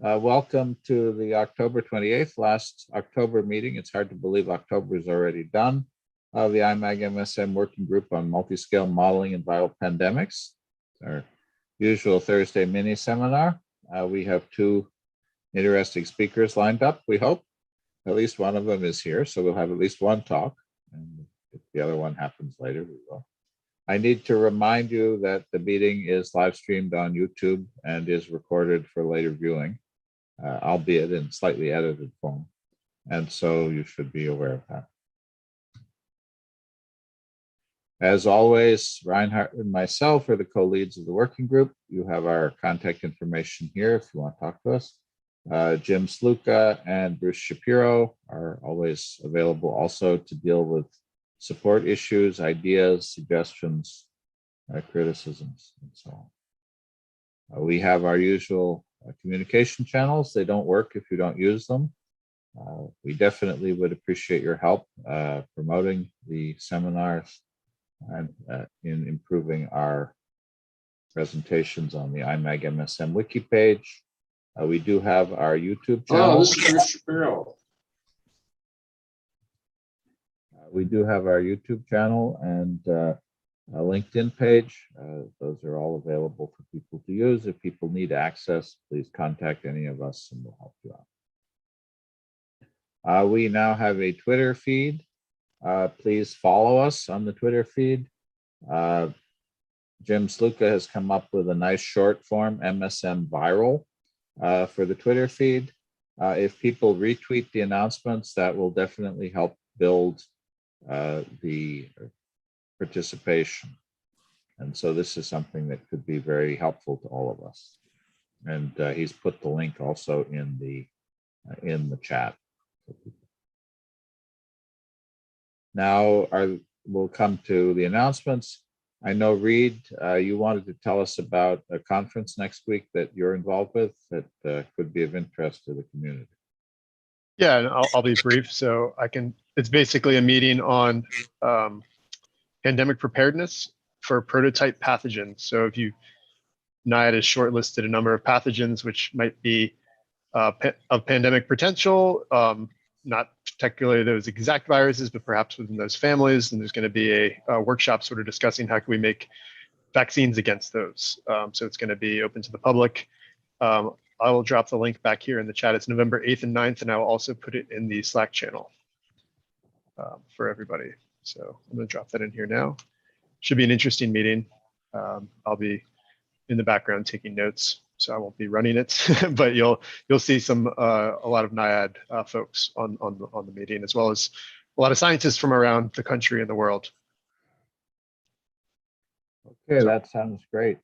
Welcome to the October 28th, last October meeting. It's hard to believe October is already done. The IMAG-MSM Working Group on Multi-Scale Modeling and Viral Pandemics, our usual Thursday mini seminar. We have two interesting speakers lined up, we hope. At least one of them is here, so we'll have at least one talk. And if the other one happens later, we will. I need to remind you that the meeting is live streamed on YouTube and is recorded for later viewing, albeit in slightly edited form. And so you should be aware of that. As always, Reinhard and myself are the co-leads of the working group. You have our contact information here if you want to talk to us. Jim Sluka and Bruce Shapiro are always available also to deal with support issues, ideas, suggestions, criticisms, and so on. We have our usual communication channels. They don't work if you don't use them. We definitely would appreciate your help promoting the seminars and in improving our presentations on the IMAG-MSM wiki page. We do have our YouTube channel. Oh, this is Bruce Shapiro. We do have our YouTube channel and a LinkedIn page. Those are all available for people to use. If people need access, please contact any of us and we'll help you out. We now have a Twitter feed. Please follow us on the Twitter feed. Jim Sluka has come up with a nice short form, MSM Viral, for the Twitter feed. If people retweet the announcements, that will definitely help build the participation. And so this is something that could be very helpful to all of us. And he's put the link also in the chat. Now we'll come to the announcements. I know, Reed, you wanted to tell us about a conference next week that you're involved with that could be of interest to the community. Yeah, and I'll be brief. So it's basically a meeting on pandemic preparedness for prototype pathogens. So if NIAID has shortlisted a number of pathogens which might be of pandemic potential, not particularly those exact viruses, but perhaps within those families. And there's going to be a workshop sort of discussing how can we make vaccines against those. So it's going to be open to the public. I will drop the link back here in the chat. It's November 8th and 9th, and I will also put it in the Slack channel for everybody. So I'm going to drop that in here now. Should be an interesting meeting. I'll be in the background taking notes, so I won't be running it, but you'll see a lot of NIAID folks on the meeting, as well as a lot of scientists from around the country and the world. Okay, that sounds great.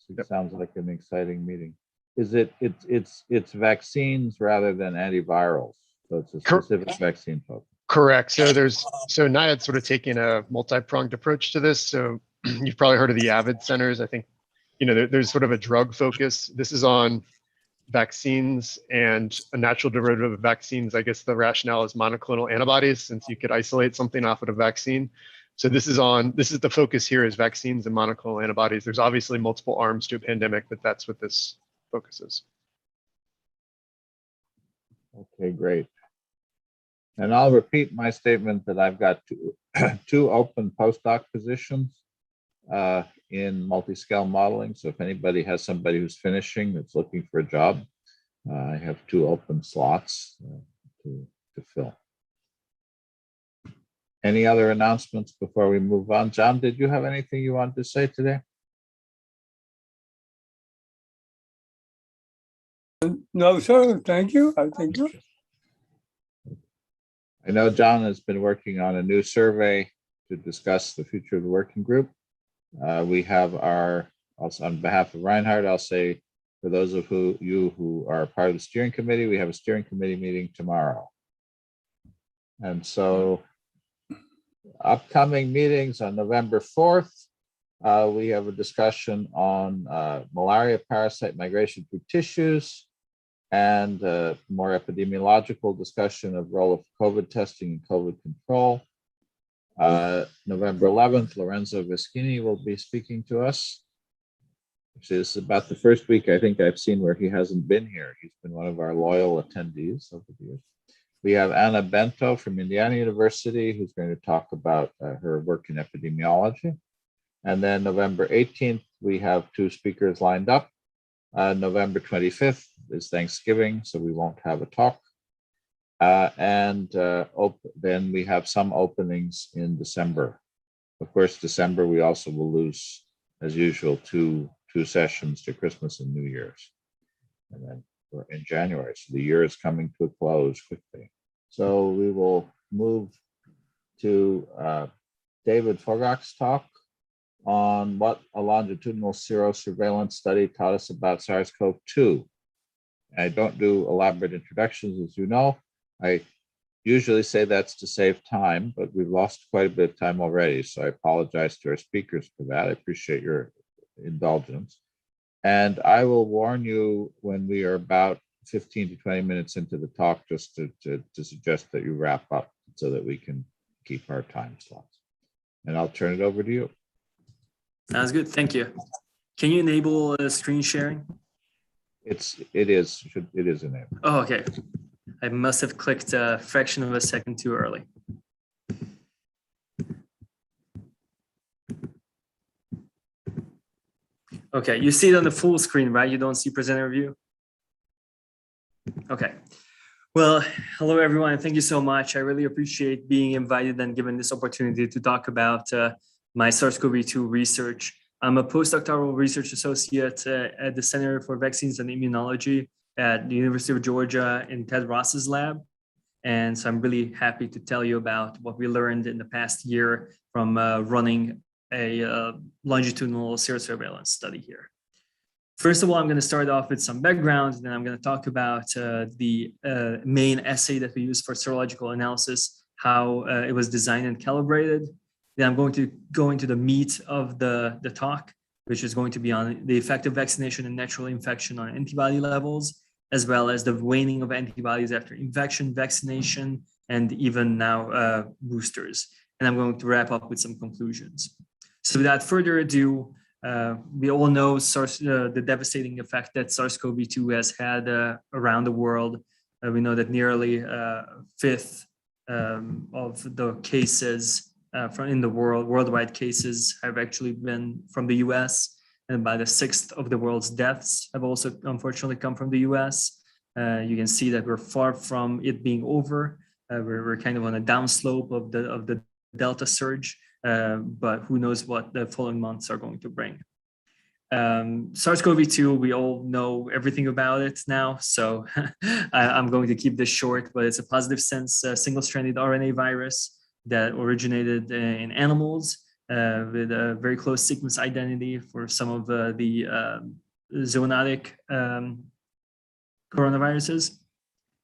It sounds like an exciting meeting. Is it's vaccines rather than antivirals? So it's a specific vaccine focus. Correct. So NIAID's sort of taking a multi-pronged approach to this. So you've probably heard of the AVID centers. I think, there's sort of a drug focus. This is on vaccines and a natural derivative of vaccines. I guess the rationale is monoclonal antibodies, since you could isolate something off of a vaccine. So this is the focus here is vaccines and monoclonal antibodies. There's obviously multiple arms to a pandemic, but that's what this focuses. Okay, great. And I'll repeat my statement that I've got two open postdoc positions in multi-scale modeling. So if anybody has somebody who's finishing that's looking for a job, I have two open slots to fill. Any other announcements before we move on? John, did you have anything you wanted to say today? No, sir. Thank you. I think you. I know John has been working on a new survey to discuss the future of the working group. We have also on behalf of Reinhard, I'll say for those of you who are part of the steering committee, we have a steering committee meeting tomorrow. And so upcoming meetings on November 4th, we have a discussion on malaria parasite migration through tissues and more epidemiological discussion of role of COVID testing and COVID control. November 11th, Lorenzo Vischini will be speaking to us. Actually, this is about the first week I think I've seen where he hasn't been here. He's been one of our loyal attendees over the years. We have Anna Bento from Indiana University, who's going to talk about her work in epidemiology. And then November 18th, we have two speakers lined up. November 25th is Thanksgiving, so we won't have a talk. Then we have some openings in December. Of course, December, we also will lose, as usual, two sessions to Christmas and New Year's. And then we're in January, so the year is coming to a close quickly. So we will move to David Forgacs' talk on what a longitudinal sero-surveillance study taught us about SARS-CoV-2. I don't do elaborate introductions, as you know. I usually say that's to save time, but we've lost quite a bit of time already, so I apologize to our speakers for that. I appreciate your indulgence. And I will warn you when we are about 15 to 20 minutes into the talk, just to suggest that you wrap up so that we can keep our time slots. And I'll turn it over to you. Sounds good. Thank you. Can you enable screen sharing? It is enabled. Oh, okay. I must have clicked a fraction of a second too early. Okay, you see it on the full screen, right? You don't see presenter view? Okay. Well, hello everyone. Thank you so much. I really appreciate being invited and given this opportunity to talk about my SARS-CoV-2 research. I'm a postdoctoral research associate at the Center for Vaccines and Immunology at the University of Georgia in Ted Ross's lab. And so I'm really happy to tell you about what we learned in the past year from running a longitudinal sero-surveillance study here. First of all, I'm going to start off with some background, and then I'm going to talk about the main assay that we use for serological analysis, how it was designed and calibrated. Then I'm going to go into the meat of the talk, which is going to be on the effect of vaccination and natural infection on antibody levels, as well as the waning of antibodies after infection, vaccination, and even now boosters. And I'm going to wrap up with some conclusions. So without further ado, we all know the devastating effect that SARS-CoV-2 has had around the world. We know that nearly a fifth of the cases in the worldwide cases have actually been from the US, and about a sixth of the world's deaths have also unfortunately come from the US. You can see that we're far from it being over. We're kind of on a downslope of the Delta surge. But who knows what the following months are going to bring. SARS-CoV-2, we all know everything about it now, so I'm going to keep this short, but it's a positive sense single-stranded RNA virus that originated in animals with a very close sequence identity for some of the zoonotic coronaviruses.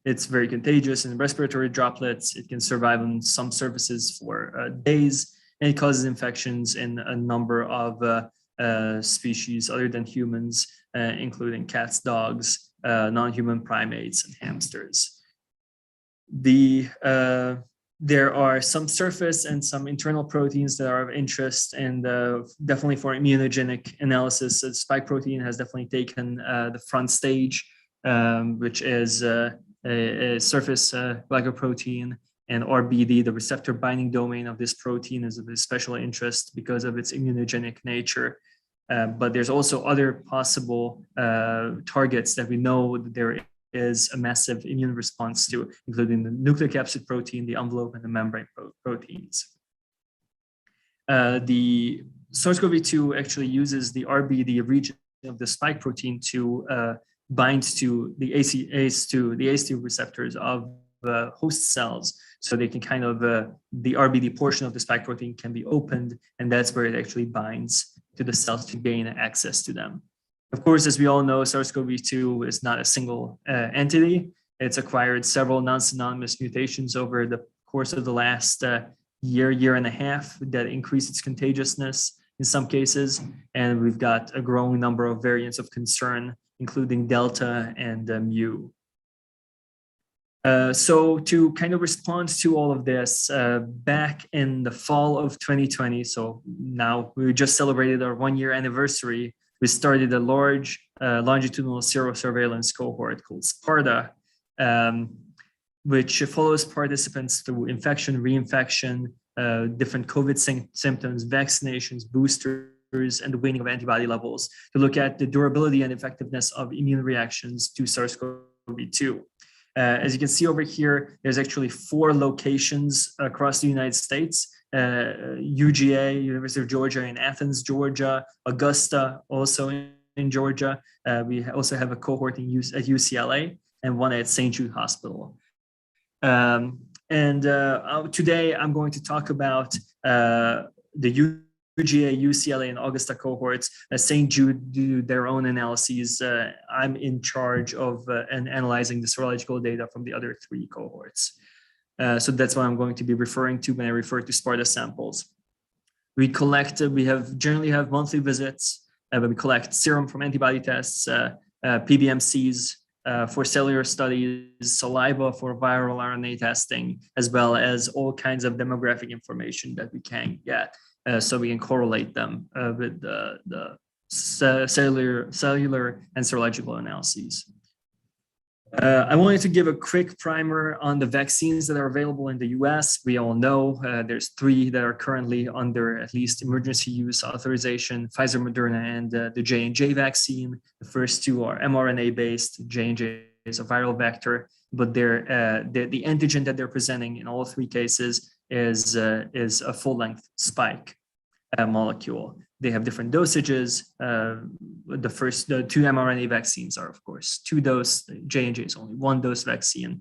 It's very contagious in respiratory droplets. It can survive on some surfaces for days. And it causes infections in a number of species other than humans, including cats, dogs, non-human primates, and hamsters. There are some surface and some internal proteins that are of interest, and definitely for immunogenic analysis, the spike protein has definitely taken the front stage, which is a surface glycoprotein. And RBD, the receptor binding domain of this protein, is of special interest because of its immunogenic nature. But there's also other possible targets that we know that there is a massive immune response to, including the nucleocapsid protein, the envelope, and the membrane proteins. The SARS-CoV-2 actually uses the RBD region of the spike protein to bind to the ACE2 receptors of host cells, so they can kind of the RBD portion of the spike protein can be opened, and that's where it actually binds to the cells to gain access to them. Of course, as we all know, SARS-CoV-2 is not a single entity. It's acquired several non-synonymous mutations over the course of the last year and a half that increase its contagiousness in some cases, and we've got a growing number of variants of concern, including Delta and Mu. So to kind of respond to all of this, back in the fall of 2020, so now we just celebrated our 1-year anniversary, we started a large longitudinal Sero-surveillance cohort called Sparta, which follows participants through infection, reinfection, different COVID symptoms, vaccinations, boosters, and the waning of antibody levels to look at the durability and effectiveness of immune reactions to SARS-CoV-2. As you can see over here, there's actually 4 locations across the United States. UGA, University of Georgia in Athens, Georgia, Augusta, also in Georgia. We also have a cohort at UCLA and one at St. Jude Hospital. Today I'm going to talk about the UGA, UCLA, and Augusta cohorts. St. Jude do their own analyses. I'm in charge of analyzing the serological data from the other 3 cohorts. So that's what I'm going to be referring to when I refer to Sparta samples. We generally have monthly visits, but we collect serum from antibody tests, PBMCs for cellular studies, saliva for viral RNA testing, as well as all kinds of demographic information that we can get, so we can correlate them with the cellular and serological analyses. I wanted to give a quick primer on the vaccines that are available in the US. We all know there's 3 that are currently under at least emergency use authorization: Pfizer, Moderna, and the J&J vaccine. The first 2 are mRNA-based. J&J is a viral vector, but the antigen that they're presenting in all 3 cases is a full-length spike molecule. They have different dosages. The 2 mRNA vaccines are, of course, 2-dose. J&J is only 1-dose vaccine.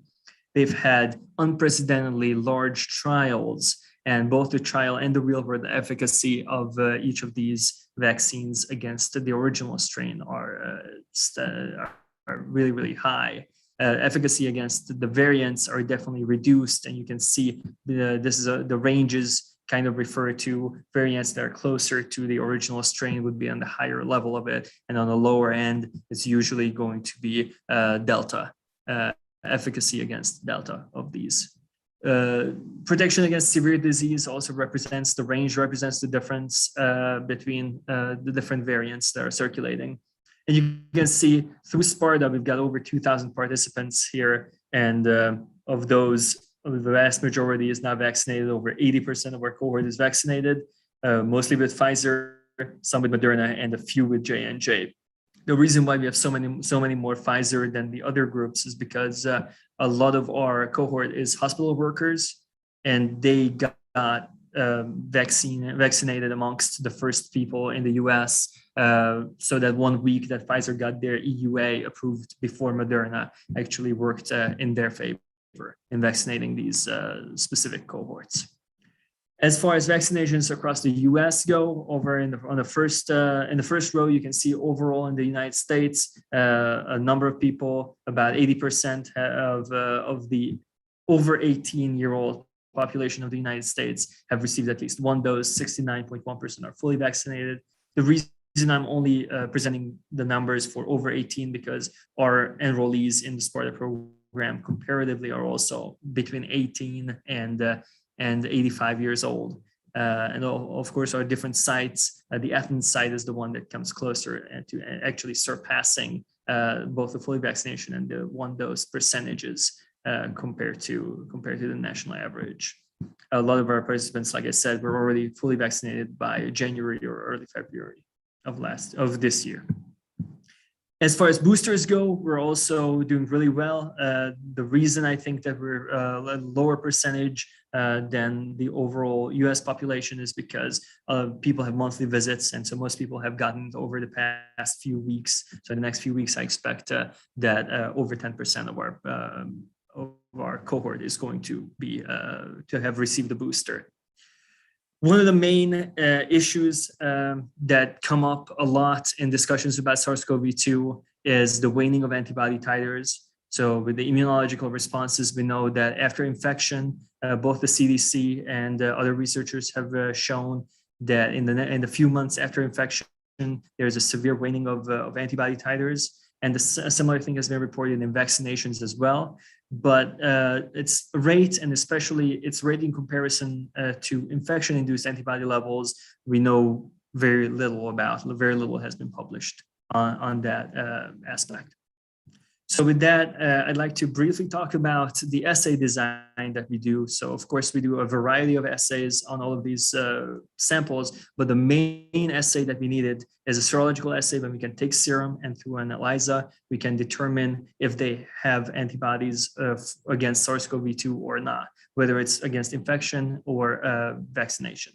They've had unprecedentedly large trials, and both the trial and the real-world efficacy of each of these vaccines against the original strain are really, really high. Efficacy against the variants are definitely reduced, and you can see the ranges kind of refer to variants that are closer to the original strain would be on the higher level of it, and on the lower end, it's usually going to be Delta, efficacy against Delta of these. Protection against severe disease also represents the difference between the different variants that are circulating. And you can see through Sparta, we've got over 2,000 participants here, and of those, the vast majority is now vaccinated. Over 80% of our cohort is vaccinated, mostly with Pfizer, some with Moderna, and a few with J&J. The reason why we have so many more Pfizer than the other groups is because a lot of our cohort is hospital workers, and they got vaccinated amongst the first people in the US. So that 1 week that Pfizer got their EUA approved before Moderna actually worked in their favor in vaccinating these specific cohorts. As far as vaccinations across the US go, over in the first row, you can see overall in the United States, a number of people, about 80% of the over 18-year-old population of the United States have received at least 1 dose. 69.1% are fully vaccinated. The reason I'm only presenting the numbers for over 18 because our enrollees in the Sparta program comparatively are also between 18 and 85 years old. And of course, our different sites, the Athens site is the one that comes closer to actually surpassing both the fully vaccination and the 1-dose percentages compared to the national average. A lot of our participants, like I said, were already fully vaccinated by January or early February of this year. As far as boosters go, we're also doing really well. The reason I think that we're a lower percentage than the overall US population is because people have monthly visits, and so most people have gotten over the past few weeks. So in the next few weeks, I expect that over 10% of our cohort is going to be to have received the booster. One of the main issues that come up a lot in discussions about SARS-CoV-2 is the waning of antibody titers. So with the immunological responses, we know that after infection, both the CDC and other researchers have shown that in the few months after infection, there's a severe waning of antibody titers. And a similar thing has been reported in vaccinations as well. But its rate, and especially its rate in comparison to infection-induced antibody levels, we know very little about. Very little has been published on that aspect. So with that, I'd like to briefly talk about the assay design that we do. So of course, we do a variety of assays on all of these samples, but the main assay that we needed is a serological assay when we can take serum, and through an ELISA, we can determine if they have antibodies against SARS-CoV-2 or not, whether it's against infection or vaccination.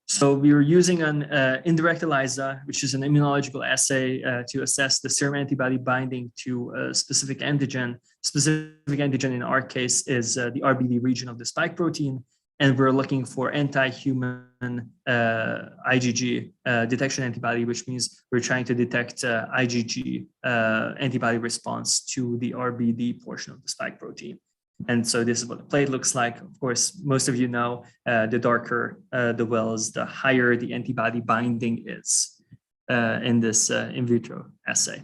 So we were using an indirect ELISA, which is an immunological assay to assess the serum antibody binding to a specific antigen. Specific antigen in our case is the RBD region of the spike protein. And we're looking for anti-human IgG detection antibody, which means we're trying to detect IgG antibody response to the RBD portion of the spike protein. And so this is what the plate looks like. Of course, most of you know, the darker the wells, the higher the antibody binding is in this in vitro assay.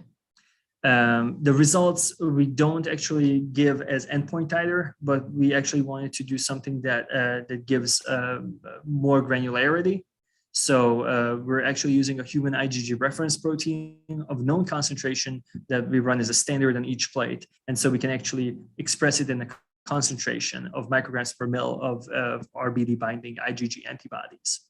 The results we don't actually give as endpoint titer, but we actually wanted to do something that that gives more granularity. So we're actually using a human IgG reference protein of known concentration that we run as a standard on each plate. And so we can actually express it in a concentration of micrograms per mil of RBD binding IgG antibodies.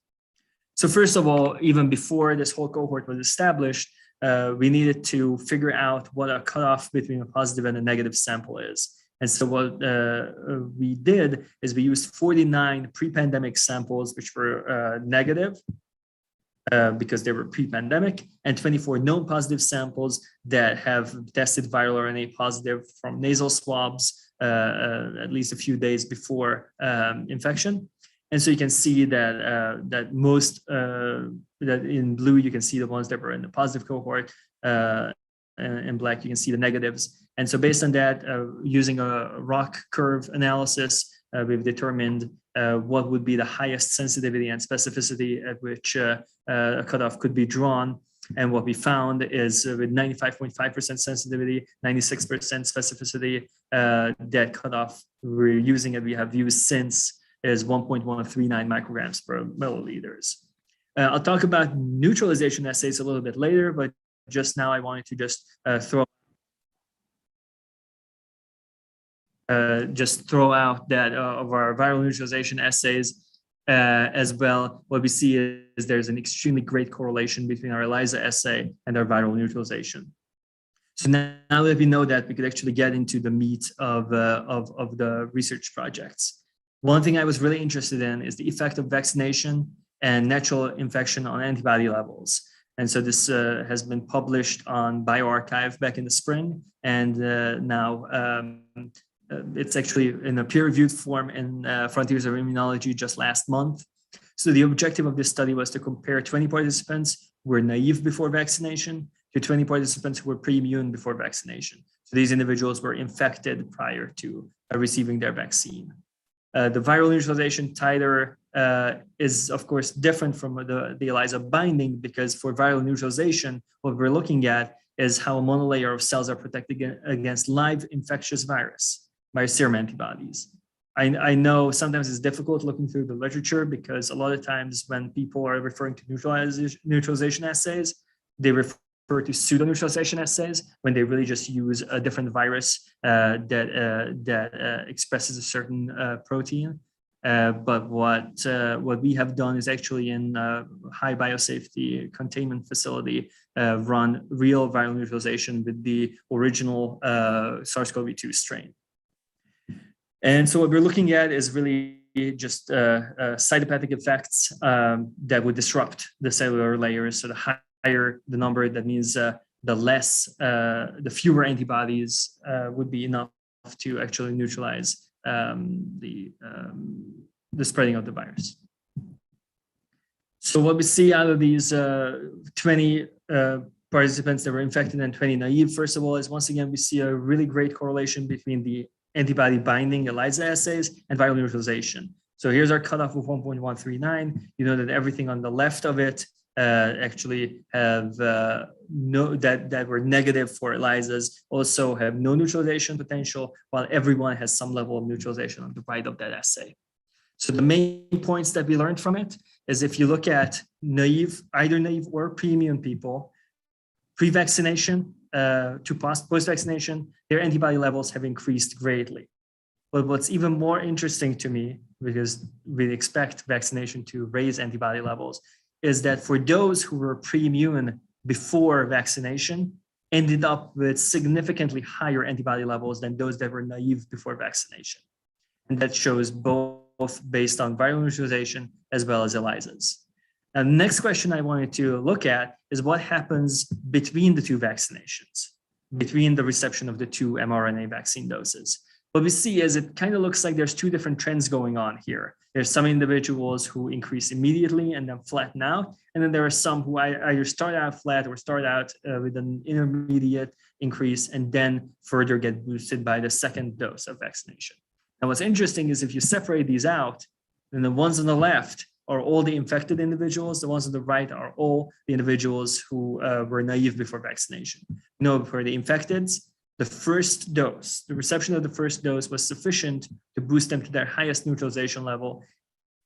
So first of all, even before this whole cohort was established, we needed to figure out what a cutoff between a positive and a negative sample is. And so what we did is we used 49 pre-pandemic samples, which were negative because they were pre-pandemic, and 24 known positive samples that have tested viral RNA positive from nasal swabs at least a few days before infection. And so you can see that that most that in blue you can see the ones that were in the positive cohort, and in black you can see the negatives. And so based on that, using a ROC curve analysis, we've determined what would be the highest sensitivity and specificity at which a cutoff could be drawn. And what we found is with 95.5% sensitivity, 96% specificity, that cutoff we're using and we have used since is 1.139 micrograms per milliliters. I'll talk about neutralization assays a little bit later, but just now I wanted to just throw out that of our viral neutralization assays as well. What we see is there's an extremely great correlation between our ELISA assay and our viral neutralization. So now that we know that, we could actually get into the meat of the research projects. One thing I was really interested in is the effect of vaccination and natural infection on antibody levels. And so this has been published on bioRxiv back in the spring, and now it's actually in a peer-reviewed form in Frontiers of Immunology just last month. So the objective of this study was to compare 20 participants who were naive before vaccination to 20 participants who were pre-immune before vaccination. So these individuals were infected prior to receiving their vaccine. The viral neutralization titer is, of course, different from the ELISA binding, because for viral neutralization, what we're looking at is how a monolayer of cells are protected against live infectious virus by serum antibodies. I know sometimes it's difficult looking through the literature, because a lot of times when people are referring to neutralization assays, they refer to pseudo-neutralization assays when they really just use a different virus that expresses a certain protein. But what we have done is actually in a high biosafety containment facility run real viral neutralization with the original SARS-CoV-2 strain. And so what we're looking at is really just cytopathic effects that would disrupt the cellular layers. So the higher the number, that means the fewer antibodies would be enough to actually neutralize the spreading of the virus. So what we see out of these 20 participants that were infected and 20 naive, first of all, is once again, we see a really great correlation between the antibody binding ELISA assays and viral neutralization. So here's our cutoff of 1.139. You know that everything on the left of it actually have that were negative for ELISAs also have no neutralization potential, while everyone has some level of neutralization on the right of that assay. So the main points that we learned from it is if you look at naive, either naive or pre-immune people, pre-vaccination to post-vaccination, their antibody levels have increased greatly. But what's even more interesting to me, because we expect vaccination to raise antibody levels, is that for those who were pre-immune before vaccination, ended up with significantly higher antibody levels than those that were naive before vaccination. And that shows both based on viral neutralization as well as ELISAs. And the next question I wanted to look at is what happens between the two vaccinations, between the reception of the two mRNA vaccine doses. What we see is it kind of looks like there's two different trends going on here. There's some individuals who increase immediately and then flatten out. And then there are some who either start out flat or start out with an intermediate increase and then further get boosted by the second dose of vaccination. And what's interesting is if you separate these out, then the ones on the left are all the infected individuals. The ones on the right are all the individuals who were naive before vaccination. For the infected, the first dose, the reception of the first dose was sufficient to boost them to their highest neutralization level.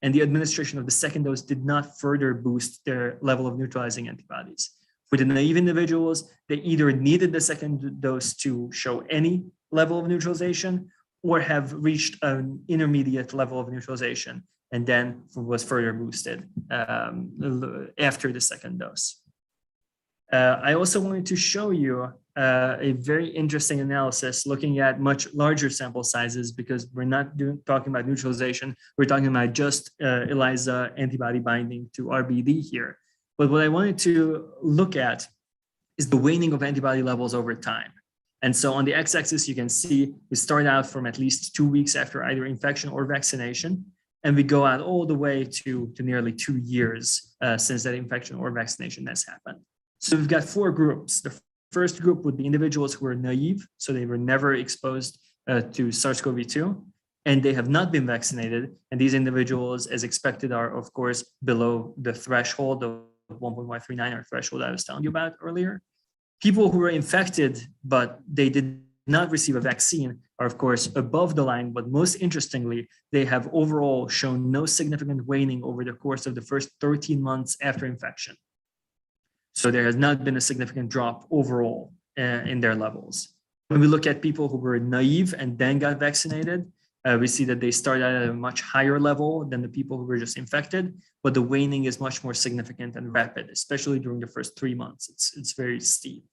And the administration of the second dose did not further boost their level of neutralizing antibodies. For the naive individuals, they either needed the second dose to show any level of neutralization or have reached an intermediate level of neutralization and then was further boosted after the second dose. I also wanted to show you a very interesting analysis looking at much larger sample sizes because we're not talking about neutralization. We're talking about just ELISA antibody binding to RBD here. But what I wanted to look at is the waning of antibody levels over time. And so on the x-axis, you can see we start out from at least 2 weeks after either infection or vaccination, and we go out all the way to nearly 2 years since that infection or vaccination has happened. So we've got 4 groups. The first group would be individuals who are naive, so they were never exposed to SARS-CoV-2, and they have not been vaccinated. And these individuals, as expected, are, of course, below the threshold of 1.139, or threshold I was telling you about earlier. People who were infected, but they did not receive a vaccine are, of course, above the line. But most interestingly, they have overall shown no significant waning over the course of the first 13 months after infection. So there has not been a significant drop overall in their levels. When we look at people who were naive and then got vaccinated, we see that they start at a much higher level than the people who were just infected, but the waning is much more significant and rapid, especially during the first 3 months. It's very steep.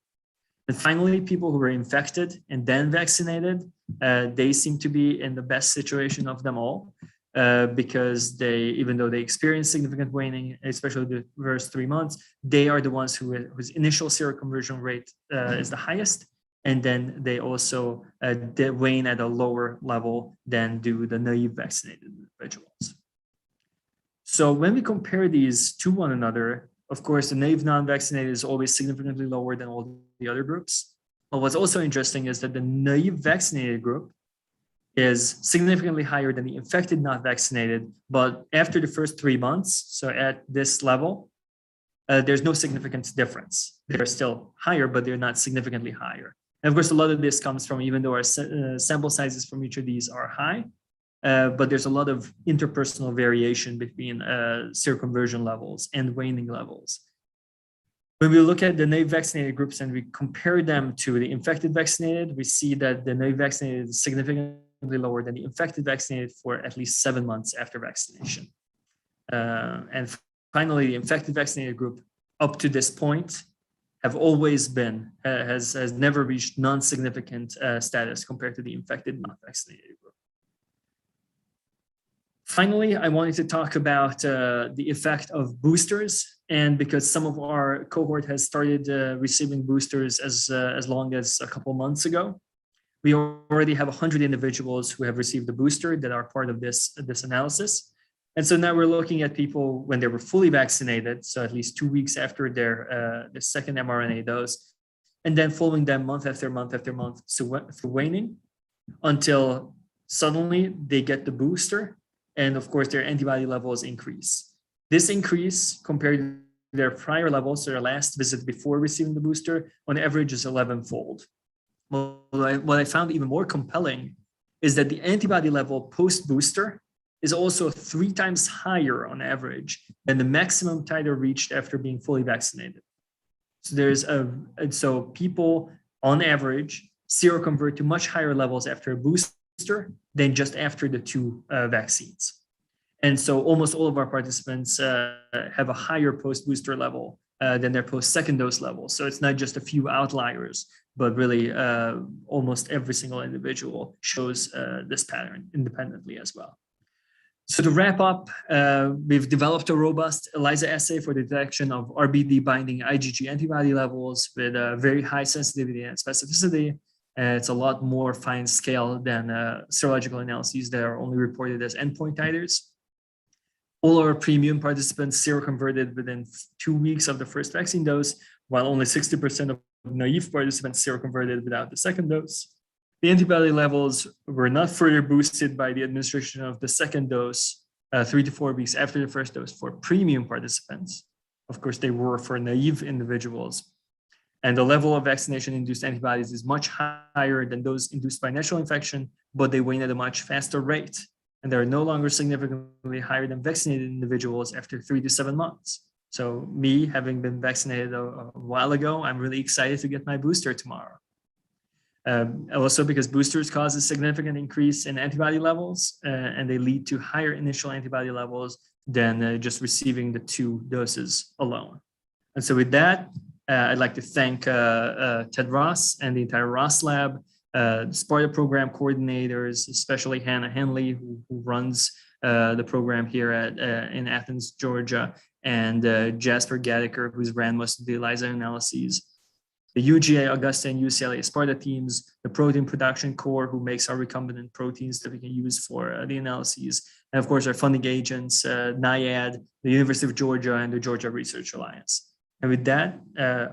And finally, people who were infected and then vaccinated, they seem to be in the best situation of them all because even though they experience significant waning, especially the first 3 months, they are the ones whose initial seroconversion rate is the highest. And then they also wane at a lower level than do the naive vaccinated individuals. So when we compare these to one another, of course, the naive non-vaccinated is always significantly lower than all the other groups. But what's also interesting is that the naive vaccinated group is significantly higher than the infected not vaccinated. But after the first 3 months, so at this level, there's no significant difference. They're still higher, but they're not significantly higher. And of course, a lot of this comes from, even though our sample sizes from each of these are high, but there's a lot of interpersonal variation between seroconversion levels and waning levels. When we look at the naive vaccinated groups and we compare them to the infected vaccinated, we see that the naive vaccinated is significantly lower than the infected vaccinated for at least 7 months after vaccination. And finally, the infected vaccinated group up to this point have always been, has never reached non-significant status compared to the infected non-vaccinated group. Finally, I wanted to talk about the effect of boosters. And because some of our cohort has started receiving boosters as long as a couple months ago, we already have 100 individuals who have received the booster that are part of this analysis. And so now we're looking at people when they were fully vaccinated, so at least 2 weeks after their second mRNA dose, and then following them month after month after month through waning until suddenly they get the booster. And of course, their antibody levels increase. This increase compared to their prior levels, so their last visit before receiving the booster, on average is 11-fold. What I found even more compelling is that the antibody level post-booster is also 3 times higher on average than the maximum titer reached after being fully vaccinated. So people on average seroconvert to much higher levels after a booster than just after the 2 vaccines. And so almost all of our participants have a higher post-booster level than their post-second dose level. So it's not just a few outliers, but really almost every single individual shows this pattern independently as well. So to wrap up, we've developed a robust ELISA assay for the detection of RBD binding IgG antibody levels with very high sensitivity and specificity. It's a lot more fine scale than serological analyses that are only reported as endpoint titers. All our premium participants seroconverted within 2 weeks of the first vaccine dose, while only 60% of naive participants seroconverted without the second dose. The antibody levels were not further boosted by the administration of the second dose 3 to 4 weeks after the first dose for premium participants. Of course, they were for naive individuals. And the level of vaccination-induced antibodies is much higher than those induced by natural infection, but they wane at a much faster rate. And they're no longer significantly higher than vaccinated individuals after 3 to 7 months. So me, having been vaccinated a while ago, I'm really excited to get my booster tomorrow. Also because boosters cause a significant increase in antibody levels, and they lead to higher initial antibody levels than just receiving the 2 doses alone. And so with that, I'd like to thank Ted Ross and the entire Ross Lab, Sparta program coordinators, especially Hannah Henley, who runs the program here in Athens, Georgia, and Jasper Gadeker, who's ran most of the ELISA analyses, the UGA, Augusta, and UCLA Sparta teams, the protein production core, who makes our recombinant proteins that we can use for the analyses, and of course our funding agents, NIAID, the University of Georgia, and the Georgia Research Alliance. And with that,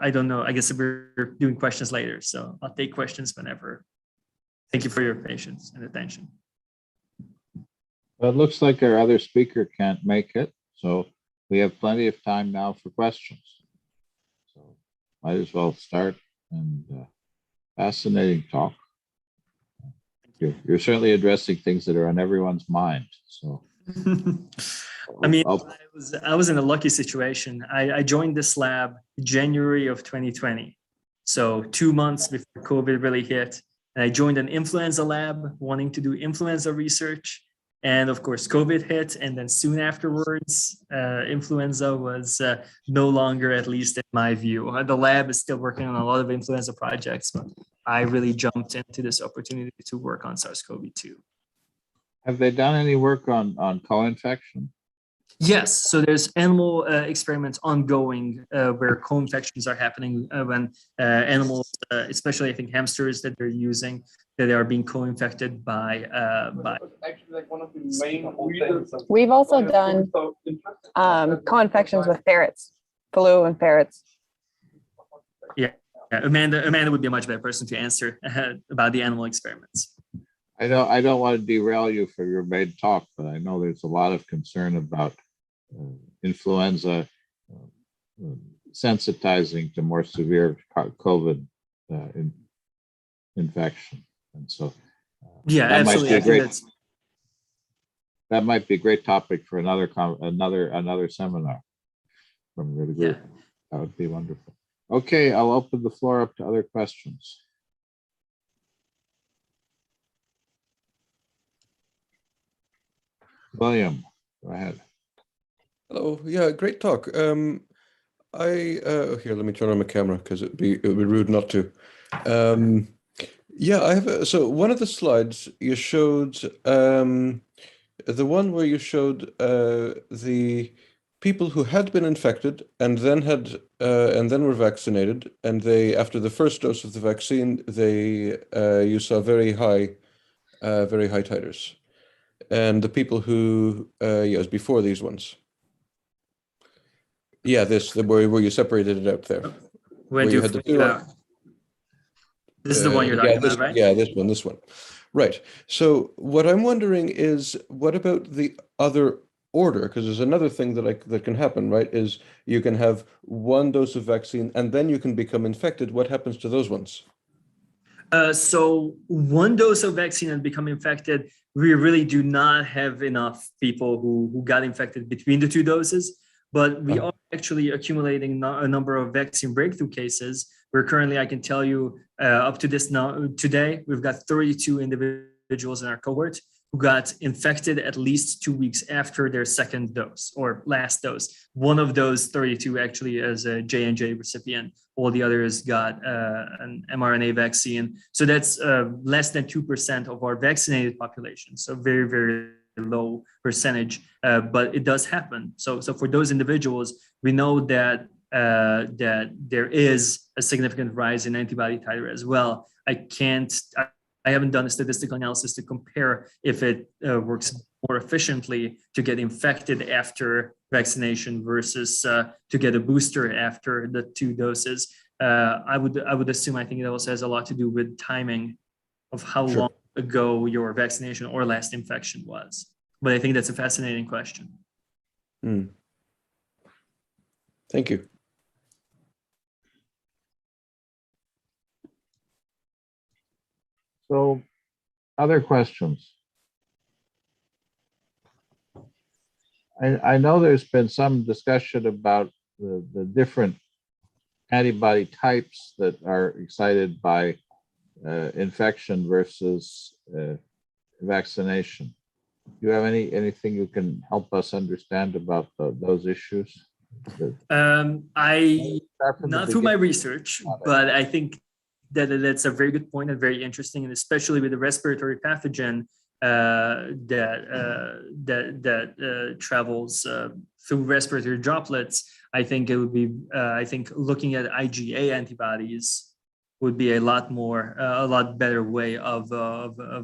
I don't know, I guess we're doing questions later, so I'll take questions whenever. Thank you for your patience and attention. Well, it looks like our other speaker can't make it, so we have plenty of time now for questions. So might as well start. And fascinating talk. You're certainly addressing things that are on everyone's mind. So I mean, I was in a lucky situation. I joined this lab January of 2020. So 2 months before COVID really hit. And I joined an influenza lab wanting to do influenza research. And of course, COVID hit. And then soon afterwards, influenza was no longer, at least in my view. The lab is still working on a lot of influenza projects, but I really jumped into this opportunity to work on SARS-CoV-2. Have they done any work on co-infection? Yes, so there's animal experiments ongoing where co-infections are happening when animals, especially I think hamsters that they're using, that they are being co-infected by. Actually, like one of the main things. We've also done co-infections with ferrets, flu and ferrets. Yeah, Amanda would be a much better person to answer about the animal experiments. I don't want to derail you for your main talk, but I know there's a lot of concern about influenza sensitizing to more severe COVID infection, and so yeah, that absolutely. That might be a great topic for another seminar from the group. Yeah. That would be wonderful. Okay, I'll open the floor up to other questions. William, go ahead. Hello. Yeah, great talk. Here, let me turn on my camera because it would be rude not to. Yeah, I have. So one of the slides you showed, the one where you showed the people who had been infected and then were vaccinated, and they, after the first dose of the vaccine, you saw very high titers. And the people who, yes, before these ones. Yeah, where you separated it out there. When you had the two. This is the one you're talking about, right? Yeah, this one. Right. So what I'm wondering is, what about the other order? Because there's another thing that can happen, right? Is you can have one dose of vaccine and then you can become infected. What happens to those ones? So one dose of vaccine and become infected, we really do not have enough people who got infected between the two doses, but we are actually accumulating a number of vaccine breakthrough cases. We're currently, I can tell you, up to this now, today, we've got 32 individuals in our cohort who got infected at least 2 weeks after their second dose or last dose. One of those 32 actually is a J&J recipient. All the others got an mRNA vaccine. So that's less than 2% of our vaccinated population. So very, very low percentage, but it does happen. So for those individuals, we know that that there is a significant rise in antibody titer as well. I haven't done a statistical analysis to compare if it works more efficiently to get infected after vaccination versus to get a booster after the 2 doses. I would assume, I think it also has a lot to do with timing of how long ago your vaccination or last infection was. But I think that's a fascinating question. Thank you. So, other questions? I know there's been some discussion about the different antibody types that are excited by infection versus vaccination. Do you have anything you can help us understand about those issues? Not through my research, but I think that's a very good point and very interesting, and especially with the respiratory pathogen that travels through respiratory droplets. I think it would be. I think looking at IgA antibodies would be a lot better way of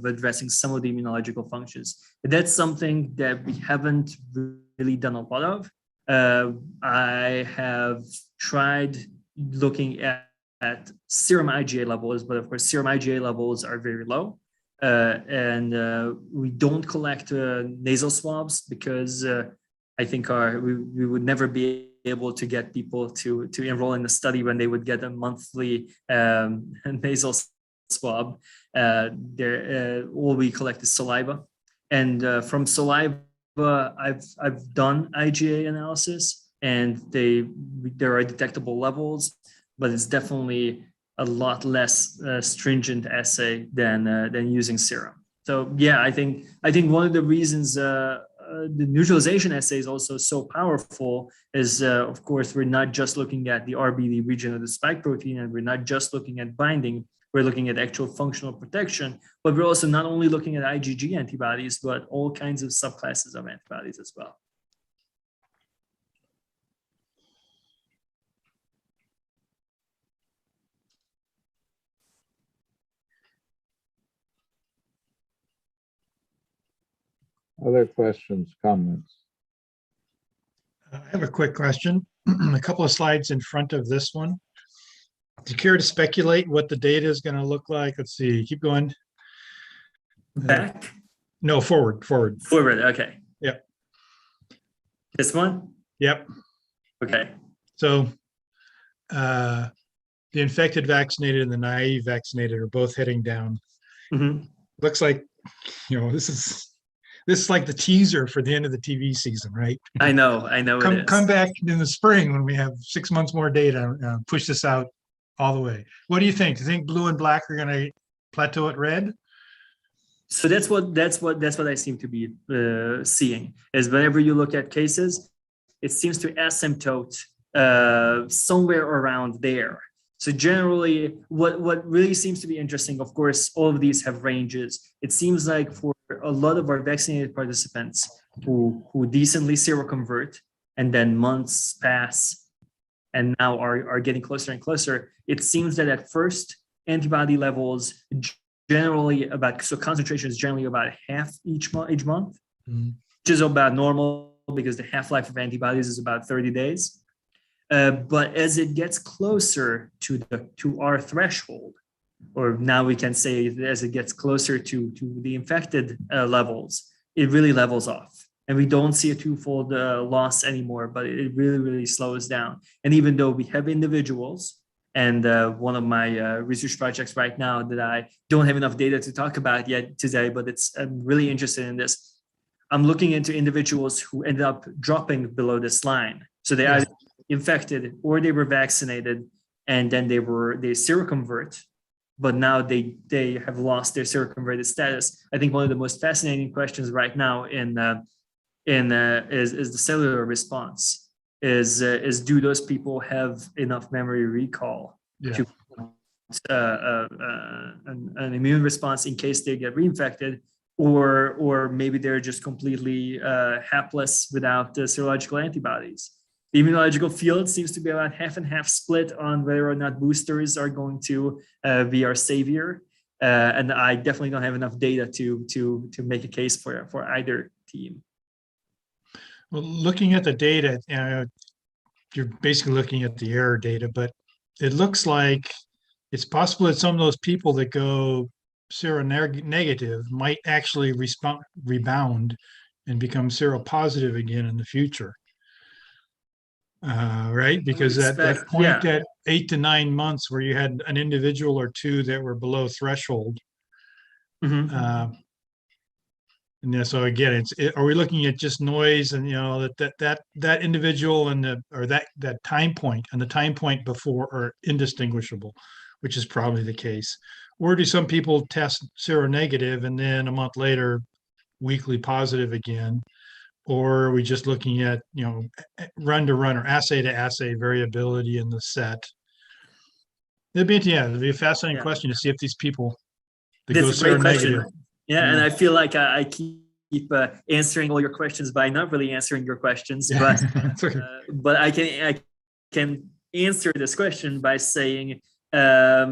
addressing some of the immunological functions. That's something that we haven't really done a lot of. I have tried looking at serum IgA levels, but of course, serum IgA levels are very low. And we don't collect nasal swabs because I think we would never be able to get people to enroll in the study when they would get a monthly nasal swab. All we collect is saliva, and from saliva, I've done IgA analysis, and there are detectable levels, but it's definitely a lot less stringent assay than using serum. So yeah, I think one of the reasons the neutralization assay is also so powerful is, of course, we're not just looking at the RBD region of the spike protein, and we're not just looking at binding, we're looking at actual functional protection, but we're also not only looking at IgG antibodies, but all kinds of subclasses of antibodies as well. Other questions, comments? I have a quick question. A couple of slides in front of this one. Do you care to speculate what the data is going to look like? Let's see. Keep going. Back? No, forward. Forward, okay. Yep. This one? Yep. Okay. So the infected vaccinated and the naive vaccinated are both heading down. Mm-hmm. Looks like, this is like the teaser for the end of the TV season, right? I know. Come back in the spring when we have 6 months more data. Push this out all the way. What do you think? Do you think blue and black are going to plateau at red? So that's what I seem to be seeing. Is whenever you look at cases, it seems to asymptote somewhere around there. So generally, what really seems to be interesting, of course, all of these have ranges. It seems like for a lot of our vaccinated participants who decently seroconvert and then months pass and now are getting closer and closer, it seems that at first antibody levels generally concentration is generally about half each month, mm-hmm. which is about normal because the half-life of antibodies is about 30 days. But as it gets closer to our threshold, or now we can say as it gets closer to the infected levels, it really levels off. And we don't see a twofold loss anymore, but it really, really slows down. And even though we have individuals And one of my research projects right now that I don't have enough data to talk about yet today, but I'm really interested in this. I'm looking into individuals who ended up dropping below this line. So they either infected or they were vaccinated, and then they seroconvert, but now they have lost their seroconverted status. I think one of the most fascinating questions right now is the cellular response. Is do those people have enough memory recall to an immune response in case they get reinfected, or maybe they're just completely hapless without the serological antibodies. The immunological field seems to be about half and half split on whether or not boosters are going to be our savior, and I definitely don't have enough data to make a case for either team. Well, looking at the data, you're basically looking at the error data, but it looks like it's possible that some of those people that go seronegative might actually rebound and become seropositive again in the future. Right? Because at that point, at 8 to 9 months, where you had an individual or two that were below threshold. And yeah, so again, are we looking at just noise, and that individual and that time point and the time point before are indistinguishable, which is probably the case? Or do some people test seronegative and then a month later weakly positive again? Or are we just looking at run to run or assay to assay variability in the set? It'd be a fascinating question to see if these people that go seronegative. Yeah, and I feel like I keep answering all your questions by not really answering your questions, but I can answer this question by saying a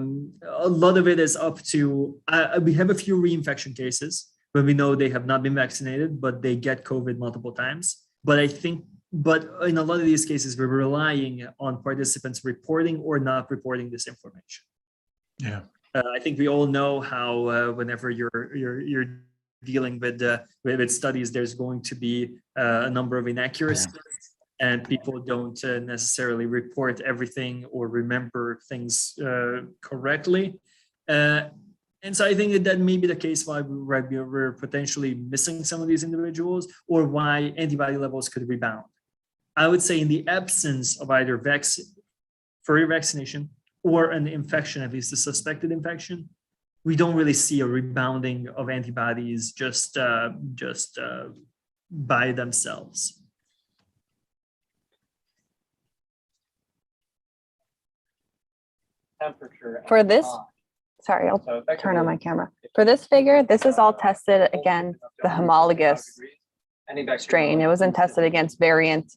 lot of it is up to we have a few reinfection cases where we know they have not been vaccinated, but they get COVID multiple times. But in a lot of these cases, we're relying on participants reporting or not reporting this information. Yeah. I think we all know how whenever you're dealing with studies, there's going to be a number of inaccuracies, and people don't necessarily report everything or remember things correctly. And so I think that may be the case why we're potentially missing some of these individuals, or why antibody levels could rebound. I would say in the absence of either further vaccination or an infection, at least a suspected infection, we don't really see a rebounding of antibodies just by themselves. For this, sorry, I'll turn on my camera. For this figure, this is all tested against the homologous strain. It wasn't tested against variant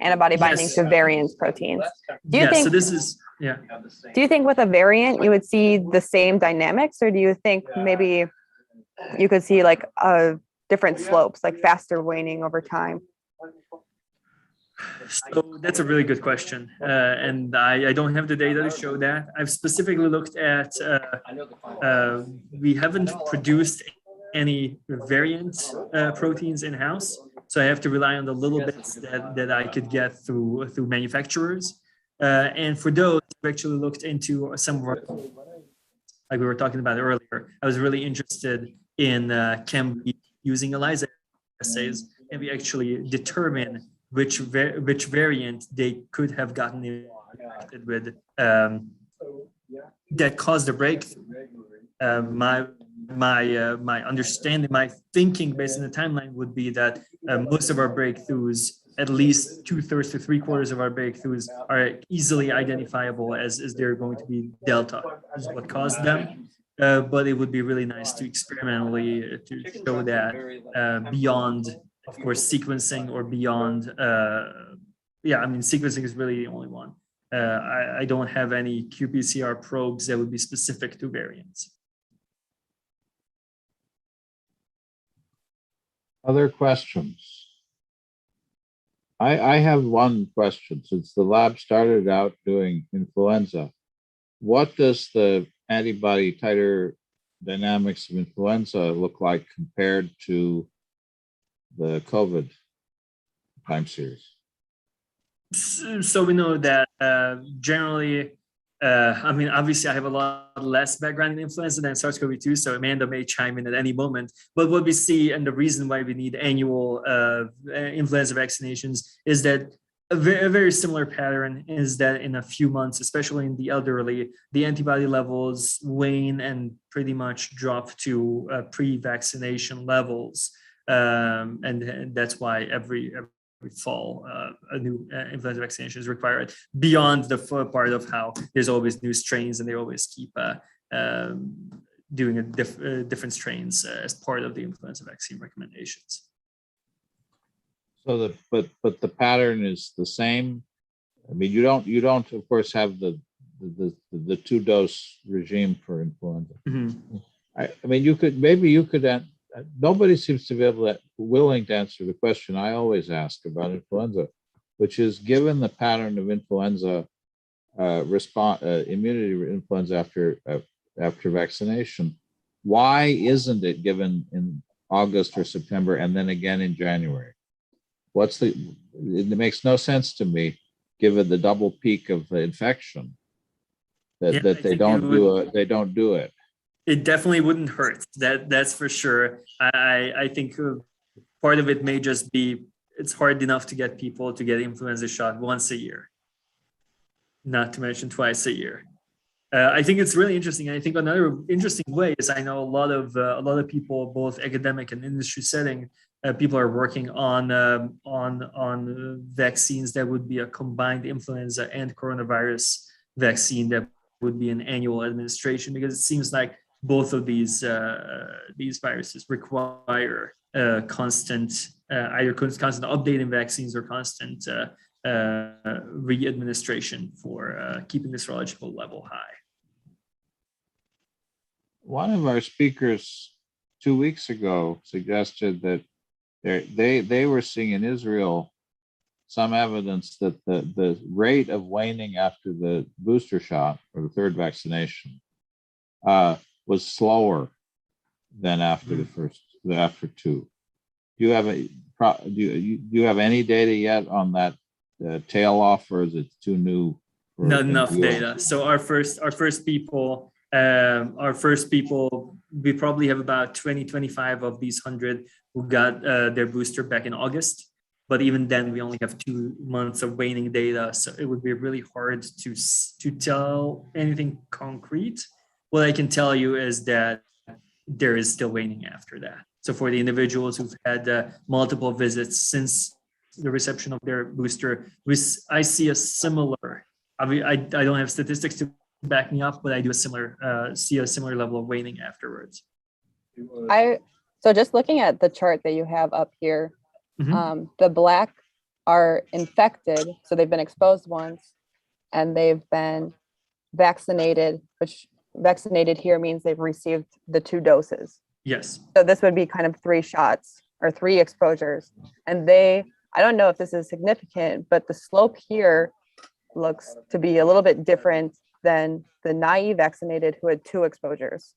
antibody binding to variant proteins. Do you think? So this is Do you think with a variant you would see the same dynamics, or do you think maybe you could see like different slopes, like faster waning over time? So that's a really good question, and I don't have the data to show that. I've specifically looked at, we haven't produced any variant proteins in-house, so I have to rely on the little bits that I could get through manufacturers. And for those, I've actually looked into some of our, like we were talking about earlier. I was really interested in can we, using ELISA assays, can we actually determine which variant they could have gotten infected with that caused a breakthrough. My understanding, my thinking based on the timeline would be that most of our breakthroughs, at least 2/3 to 3/4 of our breakthroughs, are easily identifiable as they're going to be Delta, is what caused them. But it would be really nice to experimentally to show that beyond, of course, sequencing or beyond. Sequencing is really the only one. I don't have any qPCR probes that would be specific to variants. Other questions? I have one question. Since the lab started out doing influenza, what does the antibody titer dynamics of influenza look like compared to the COVID time series? So we know that generally I mean, obviously, I have a lot less background in influenza than SARS-CoV-2, so Amanda may chime in at any moment. But what we see, and the reason why we need annual influenza vaccinations, is that a very similar pattern is that in a few months, especially in the elderly, the antibody levels wane and pretty much drop to pre-vaccination levels. And that's why every fall a new influenza vaccination is required, beyond the part of how there's always new strains and they always keep doing different strains as part of the influenza vaccine recommendations. So but the pattern is the same. I mean, you don't of course have the 2-dose regime for influenza. Mm-hmm. I mean, you could nobody seems to be willing to answer the question I always ask about influenza, which is, given the pattern of influenza immunity influenza after vaccination, why isn't it given in August or September and then again in January? It makes no sense to me, given the double peak of the infection, that they don't do it. It definitely wouldn't hurt. That's for sure. I think part of it may just be it's hard enough to get people to get influenza shot once a year, not to mention twice a year. I think it's really interesting. I think another interesting way is, I know a lot of people, both academic and industry setting, people are working on vaccines that would be a combined influenza and coronavirus vaccine that would be an annual administration, because it seems like both of these viruses require constant updating vaccines or constant re-administration for keeping the serological level high. One of our speakers 2 weeks ago suggested that they were seeing in Israel some evidence that the rate of waning after the booster shot or the third vaccination was slower than after after two. Do you have any data yet on that tail off, or is it too new? Not enough data. So our first people, we probably have about 20-25 of these 100 who got their booster back in August. But even then, we only have 2 months of waning data. So it would be really hard to tell anything concrete. What I can tell you is that there is still waning after that. So for the individuals who've had multiple visits since the reception of their booster, I see a similar, I don't have statistics to back me up, but I do see a similar level of waning afterwards. So just looking at the chart that you have up here, Mm-hmm. The black are infected, so they've been exposed once, and they've been vaccinated, which vaccinated here means they've received the 2 doses. Yes. So this would be kind of 3 shots or 3 exposures. And I don't know if this is significant, but the slope here looks to be a little bit different than the naive vaccinated who had 2 exposures.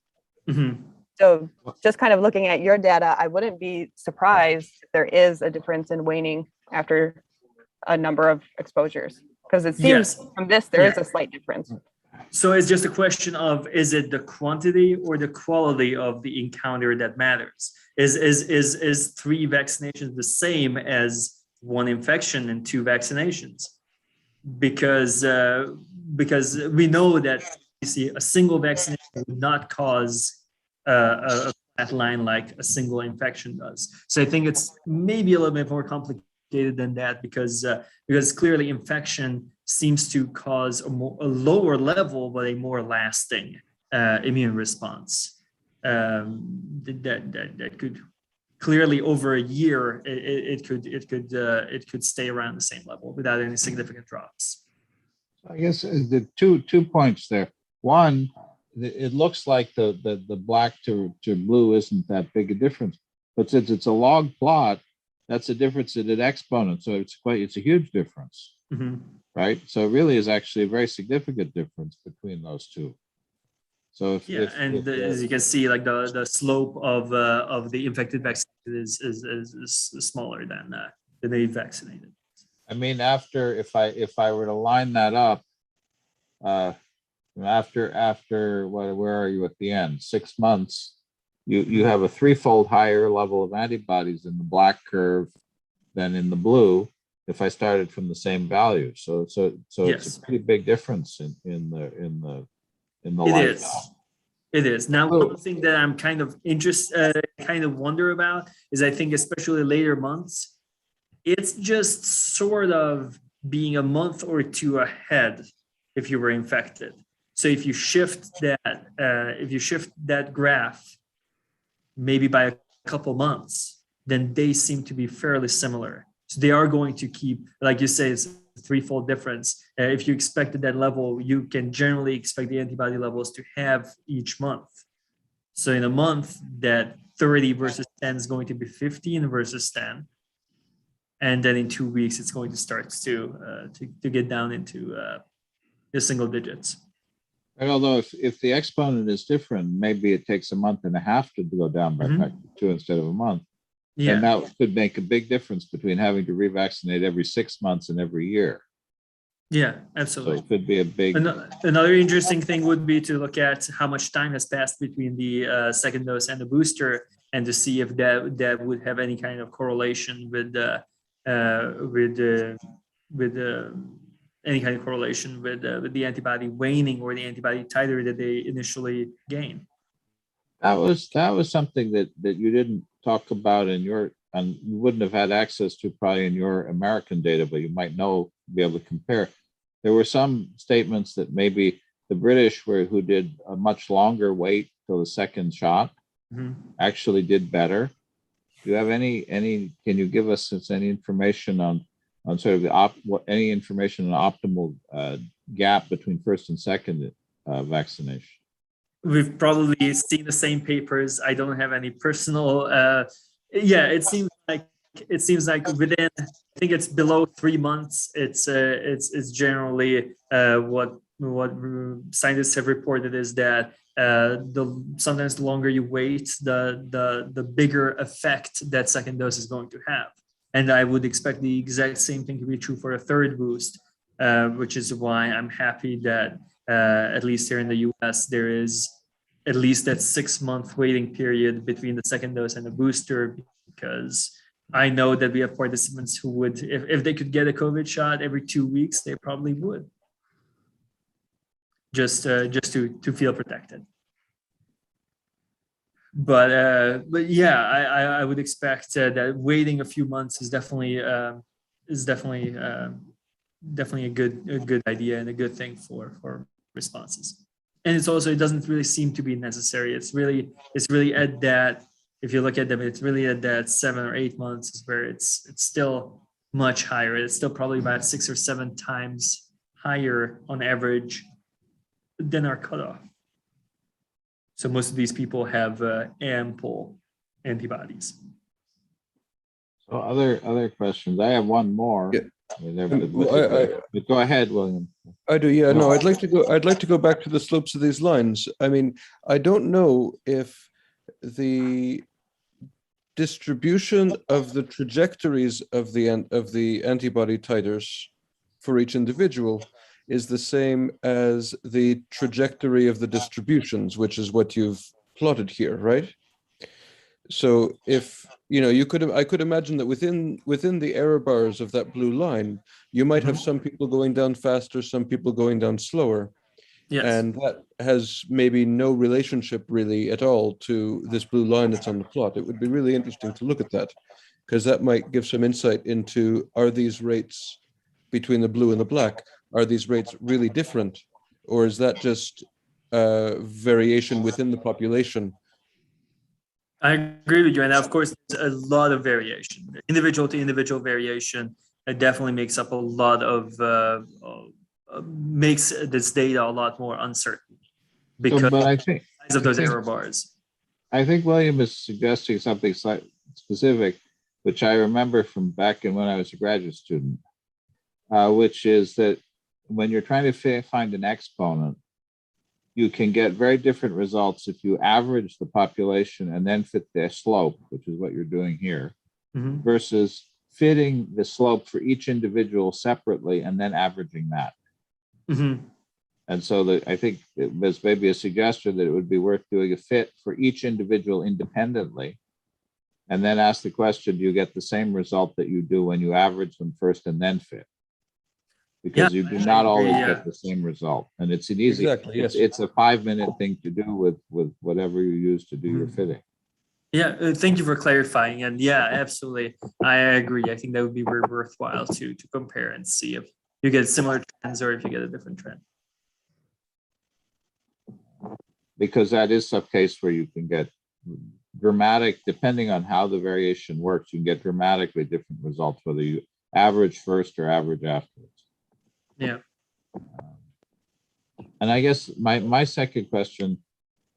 Mm-hmm. So just kind of looking at your data, I wouldn't be surprised if there is a difference in waning after a number of exposures, because it seems from this, there is a slight difference. So it's just a question of, is it the quantity or the quality of the encounter that matters? Is 3 vaccinations the same as 1 infection and 2 vaccinations? Because we know that you see a single vaccination would not cause a flat line like a single infection does. So I think it's maybe a little bit more complicated than that, because clearly infection seems to cause a lower level but a more lasting immune response. That could clearly, over a year, it could stay around the same level without any significant drops. I guess the two points there. One, it looks like the black to blue isn't that big a difference, but since it's a log plot, that's a difference in an exponent, so it's a huge difference, mm-hmm. right? So it really is actually a very significant difference between those two. So as you can see, like the slope of the infected vaccine is smaller than the naive vaccinated. I mean, if I were to line that up, After what? Where are you at the end? 6 months. You have a threefold higher level of antibodies in the black curve than in the blue. If I started from the same value, so Yes. it's a pretty big difference in the It life. is. It is. Now, one thing that I'm kind of kind of wonder about is I think especially later months, it's just sort of being a month or two ahead if you were infected. So if you shift that graph maybe by a couple months, then they seem to be fairly similar. So they are going to keep, like you say, it's a threefold difference. If you expected that level, you can generally expect the antibody levels to have each month. So in a month, that 30 versus 10 is going to be 15 versus 10. And then in 2 weeks, it's going to start to get down into the single digits. And although if the exponent is different, maybe it takes a month and a half to go down by factor 2 instead of a month. Yeah. And that could make a big difference between having to revaccinate every 6 months and every year. Yeah, So absolutely. it could be a big. Another interesting thing would be to look at how much time has passed between the second dose and the booster, and to see if that would have any kind of correlation with any kind of correlation with the antibody waning or the antibody titer that they initially gain. That was something that you didn't talk about in your, and you wouldn't have had access to probably in your American data, but you might be able to compare. There were some statements that maybe the British who did a much longer wait till the second shot actually did better. Do you have any? Can you give us any information on sort of any information on optimal gap between first and second vaccination? We've probably seen the same papers. I don't have any personal. It seems like within, I think it's below 3 months. It's generally what scientists have reported is that sometimes the longer you wait, the bigger effect that second dose is going to have. And I would expect the exact same thing to be true for a third boost, which is why I'm happy that at least here in the US, there is at least that 6-month waiting period between the second dose and the booster, because I know that we have participants who would, if they could get a COVID shot every 2 weeks, they probably would, just to feel protected. But yeah, I would expect that waiting a few months is definitely a good idea and a good thing for responses. And it doesn't really seem to be necessary. It's really at that, if you look at them, it's really at that 7 or 8 months is where it's still much higher. It's still probably about 6 or 7 times higher on average than our cutoff. So most of these people have ample antibodies. So other questions. I have one more. Yeah. But go ahead, William. I do, yeah. No, I'd like to go back to the slopes of these lines. I mean, I don't know if the distribution of the trajectories of the antibody titers for each individual is the same as the trajectory of the distributions, which is what you've plotted here, right? So if I could imagine that within the error bars of that blue line, you might have some people going down faster, some people going down slower. Yes. And that has maybe no relationship really at all to this blue line that's on the plot. It would be really interesting to look at that, because that might give some insight into, are these rates between the blue and the black, are these rates really different? Or is that just variation within the population? I agree with you. And of course, there's a lot of variation. Individual to individual variation, it definitely makes up a lot of, makes this data a lot more uncertain because But I think of those error bars. I think William is suggesting something specific, which I remember from back in when I was a graduate student, which is that when you're trying to find an exponent, you can get very different results if you average the population and then fit their slope, which is what you're doing here, versus fitting the slope for each individual separately and then averaging that. And so I think there's maybe a suggestion that it would be worth doing a fit for each individual independently, and then ask the question, do you get the same result that you do when you average them first and then fit? Because you do not always get the same result. And it's an easy, Exactly, yes. it's a 5-minute thing to do with whatever you use to do your fitting. Yeah, thank you for clarifying. And yeah, absolutely. I agree. I think that would be very worthwhile to compare and see if you get similar trends or if you get a different trend. Because that is some case where you can get dramatic, depending on how the variation works, you can get dramatically different results, whether you average first or average afterwards. Yeah. And I guess my second question,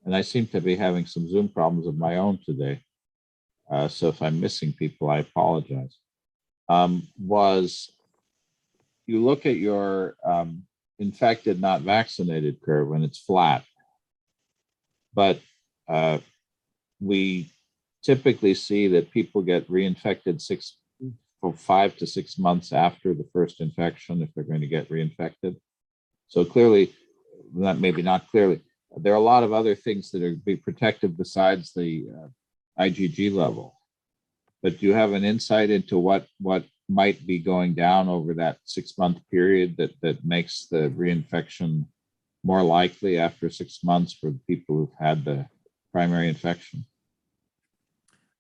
and I seem to be having some Zoom problems of my own today, so if I'm missing people, I apologize, was you look at your infected, not vaccinated curve when it's flat, but we typically see that people get reinfected 5 to 6 months after the first infection if they're going to get reinfected. So clearly, maybe not clearly, there are a lot of other things that are be protective besides the IgG level. But do you have an insight into what might be going down over that 6-month period that makes the reinfection more likely after 6 months for people who've had the primary infection?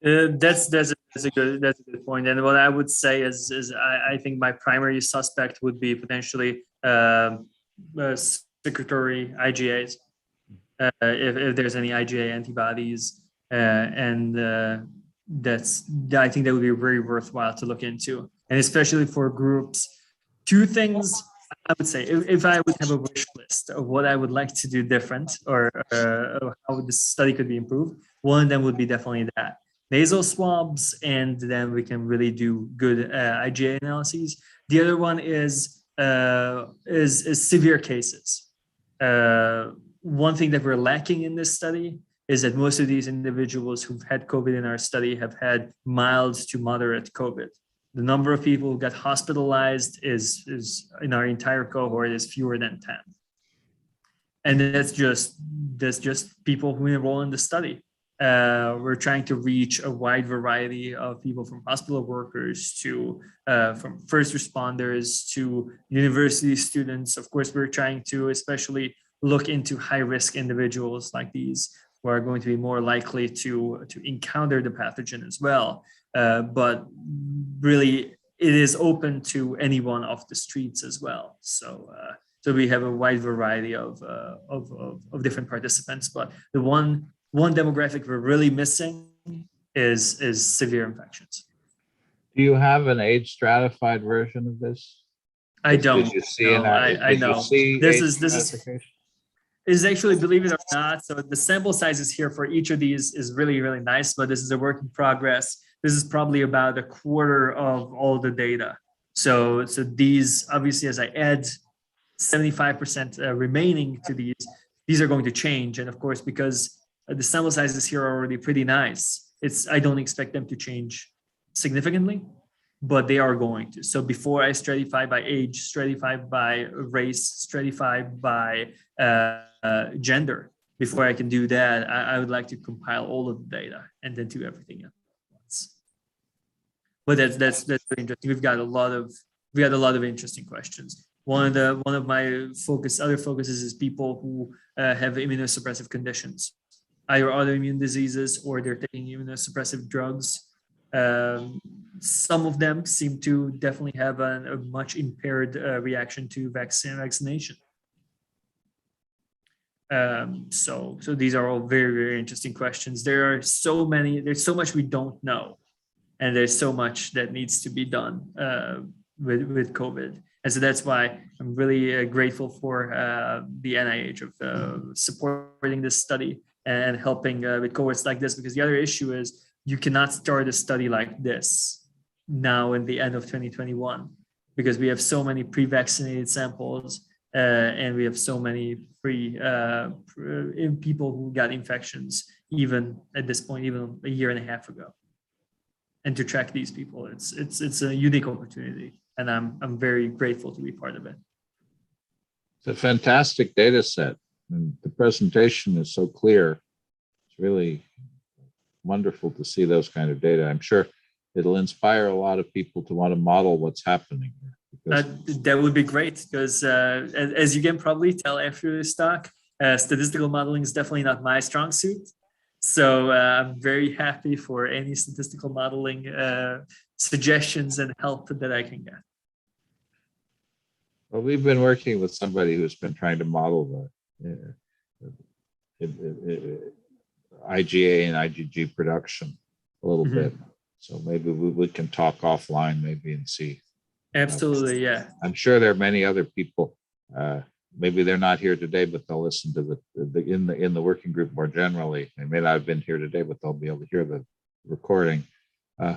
That's a good point. And what I would say is I think my primary suspect would be potentially secretory IgAs, if there's any IgA antibodies, and I think that would be very worthwhile to look into, and especially for groups. Two things I would say, if I would have a wish list of what I would like to do different or how the study could be improved, one of them would be definitely that. Nasal swabs, and then we can really do good IgA analyses. The other one is severe cases. One thing that we're lacking in this study is that most of these individuals who've had COVID in our study have had mild to moderate COVID. The number of people who got hospitalized is in our entire cohort is fewer than 10. And that's just people who enroll in the study. We're trying to reach a wide variety of people, from hospital workers to from first responders to university students. Of course, we're trying to especially look into high-risk individuals like these who are going to be more likely to encounter the pathogen as well. But really, it is open to anyone off the streets as well. So we have a wide variety of different participants. But the one demographic we're really missing is severe infections. Do you have an age stratified version of this? I don't. Did you see I know. This is actually, believe it or not, so the sample sizes here for each of these is really, really nice, but this is a work in progress. This is probably about a quarter of all the data. So these, obviously, as I add 75% remaining to these are going to change. And of course, because the sample sizes here are already pretty nice, I don't expect them to change significantly, but they are going to. So before I stratify by age, stratify by race, stratify by gender, before I can do that, I would like to compile all of the data and then do everything at once. But that's very interesting. We've got a lot of interesting questions. One of my other focuses is people who have immunosuppressive conditions, either autoimmune diseases or they're taking immunosuppressive drugs. Some of them seem to definitely have a much impaired reaction to vaccination. So these are all very, very interesting questions. There's so much we don't know, and there's so much that needs to be done with COVID. And so that's why I'm really grateful for the NIH of supporting this study and helping with cohorts like this, because the other issue is you cannot start a study like this now in the end of 2021, because we have so many pre-vaccinated samples and we have so many people who got infections even at this point, even a year and a half ago. And to track these people, it's a unique opportunity, and I'm very grateful to be part of it. It's a fantastic data set, and the presentation is so clear. It's really wonderful to see those kind of data. I'm sure it'll inspire a lot of people to want to model what's happening. That would be great, because as you can probably tell after this talk, statistical modeling is definitely not my strong suit. So I'm very happy for any statistical modeling suggestions and help that I can get. Well, we've been working with somebody who's been trying to model the IgA and IgG production a little bit. So maybe we can talk offline maybe and see. Absolutely, yeah. I'm sure there are many other people. Maybe they're not here today, but they'll listen to in the working group more generally. They may not have been here today, but they'll be able to hear the recording.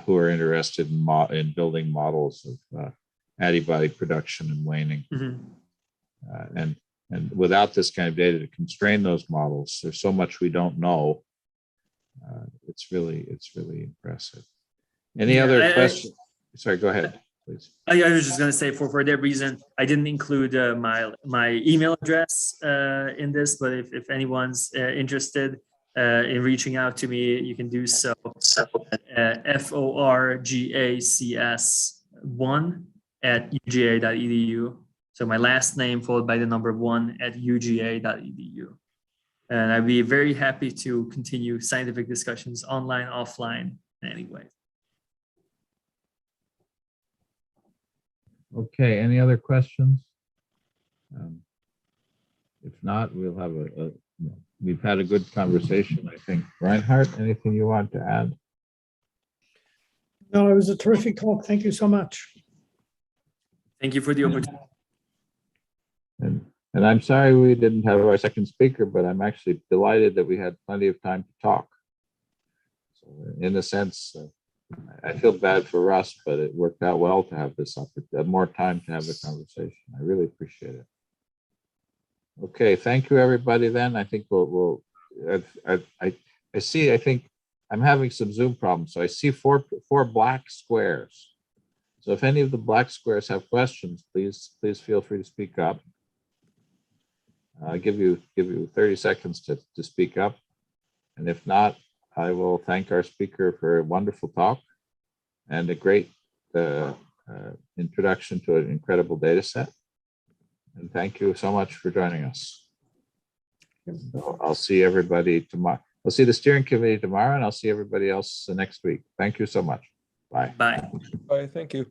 Who are interested in building models of antibody production and waning, and without this kind of data to constrain those models, there's so much we don't know. It's really impressive. Any other questions? Sorry, go ahead, please. I was just going to say, for that reason, I didn't include my email address in this, but if anyone's interested in reaching out to me, you can do so. forgacs1@uga.edu. So my last name followed by the number 1@uga.edu. And I'd be very happy to continue scientific discussions online, offline, anyway. Okay, any other questions? If not, we'll have we've had a good conversation, I think. Reinhard, anything you want to add? No, it was a terrific talk. Thank you so much. Thank you for the opportunity. And I'm sorry we didn't have our second speaker, but I'm actually delighted that we had plenty of time to talk. So in a sense, I feel bad for Russ, but it worked out well to have this more time to have the conversation. I really appreciate it. Okay, thank you, everybody. Then I think I see. I think I'm having some Zoom problems, so I see four black squares. So if any of the black squares have questions, please feel free to speak up. I'll give you 30 seconds to speak up, and if not, I will thank our speaker for a wonderful talk and a great introduction to an incredible data set. And thank you so much for joining us. So I'll see everybody tomorrow. I'll see the steering committee tomorrow, and I'll see everybody else next week. Thank you so much. Bye. Bye. Bye, thank you.